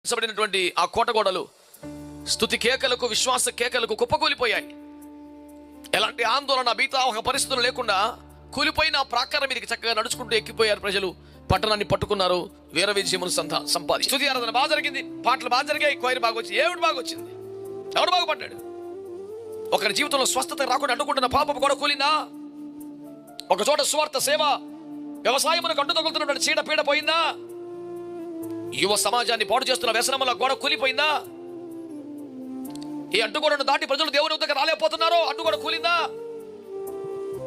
సబడినటువంటి ఆ కోటగోడలు స్తుతి కేకలకు, విశ్వాస కేకలకు కుప్పకూలిపోయాయి. ఎలాంటి ఆందోళన, భీతావహ పరిస్థితులు లేకుండా కూలిపోయిన ఆ ప్రాకారం మీదకి చక్కగా నడుచుకుంటూ ఎక్కిపోయారు ప్రజలు. పట్టణాన్ని పట్టుకున్నారు, వీర విజయమును సంపాది. స్తుతి ఆరాధన బాగా జరిగింది, పాటలు బాగా జరిగాయి, కోయిర్ బాగా వచ్చింది. ఏమిటి బాగా వచ్చింది? ఎవడు బాగుపడ్డాడు? ఒకరి జీవితంలో స్వస్థత రాకుండా అడ్డుకుంటున్న పాపం కూడా కూలిందా? ఒక చోట సువార్త సేవ, వ్యవసాయమునకు అడ్డు తగులుతున్నటువంటి చీడ పీడ పోయిందా? యువ సమాజాన్ని పాడు చేస్తున్న వ్యసనముల గోడ కూలిపోయిందా? ఈ అడ్డుగోడను దాటి ప్రజలు దేవుని వద్దకు రాలేకపోతున్నారో అడ్డుగోడ కూలిందా?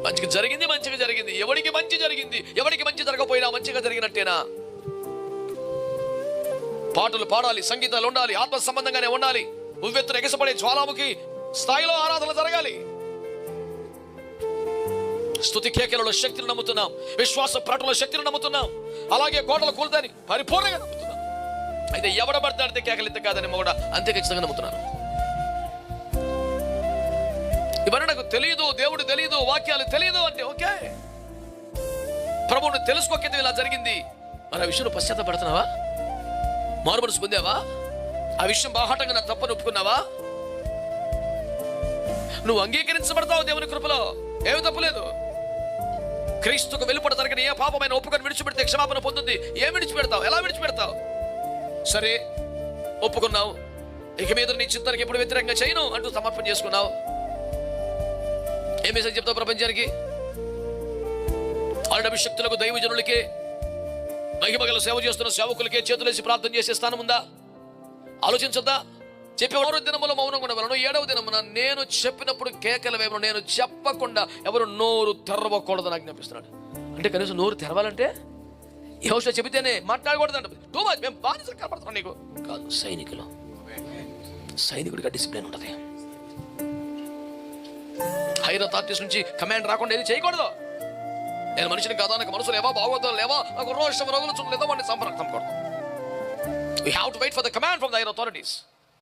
మంచిగా జరిగింది, మంచిగా జరిగింది. ఎవరికి మంచి జరిగింది? ఎవరికి మంచి జరగకపోయినా మంచిగా జరిగినట్టేనా? పాటలు పాడాలి, సంగీతాలు ఉండాలి, ఆత్మ సంబంధంగానే ఉండాలి. ఉవ్వెత్తున ఎగసపడే జ్వాలాముఖి స్థాయిలో ఆరాధన జరగాలి. స్తుతి కేకలలో శక్తిని నమ్ముతున్నాం, విశ్వాస ప్రకటనలో శక్తిని నమ్ముతున్నాం. అలాగే కోటలు కూలుతాని పరిపూర్ణంగా నమ్ముతున్నాం. అయితే ఎవడ పడతాడితే కేకలింత కాదని కూడా అంతే ఖచ్చితంగా నమ్ముతున్నాను. ఇవన్నీ నాకు తెలియదు, దేవుడు తెలియదు, వాక్యాలు తెలియదు అంటే ఓకే. ప్రభువుని తెలుసుకోకేది ఇలా జరిగింది. మరి ఆ విషయంలో పశ్చాత్తపడుతున్నావా? మారు మనసు పొందావా? ఆ విషయం బాహాటంగా నా తప్పని ఒప్పుకున్నావా? నువ్వు అంగీకరించబడతావు దేవుని కృపలో, ఏమి తప్పులేదు. క్రీస్తుకు వెలుపడ జరిగిన ఏ పాపమైన ఒప్పుకొని విడిచిపెడితే క్షమాపణ పొందుంది. ఏం విడిచిపెడతావు? ఎలా విడిచిపెడతావు? సరే ఒప్పుకున్నావు, ఇక మీద నీ చిత్తానికి ఎప్పుడు వ్యతిరేకంగా చేయను అంటూ సమర్పణ చేసుకున్నావు. ఏ మెసేజ్ చెప్తావు ప్రపంచానికి? అభిషక్తులకు, దైవజనులకే, మహిమగల సేవ చేస్తున్న సేవకులకే చేతులేసి ప్రార్థన చేసే స్థానం ఉందా? ఆలోచించొద్దా? చెప్పి 6వ దినములో మౌనంగా ఉండవలను, 7వ దినమున నేను చెప్పినప్పుడు కేకల వేమను, నేను చెప్పకుండా ఎవరు నోరు తెరవకూడదని ఆజ్ఞాపిస్తున్నాడు. అంటే కనీసం నోరు తెరవాలంటే యెహోషువ చెబితేనే మాట్లాడకూడదంట. టూ మచ్, మేము బానిస కనపడుతున్నాం నీకు కాదు. సైనికుడిగా డిసిప్లిన్ ఉంటుంది. హైర్ అథారిటీస్ నుంచి కమాండ్ రాకుండా ఏది చేయకూడదు. నేను మనిషిని కాదా, నాకు మనసు లేవా, బాగోతాం లేవా, నాకు రోషం రగులుచు లేదా వాడిని సంపర్కం కూడదు. We have to wait for the command from the higher authorities.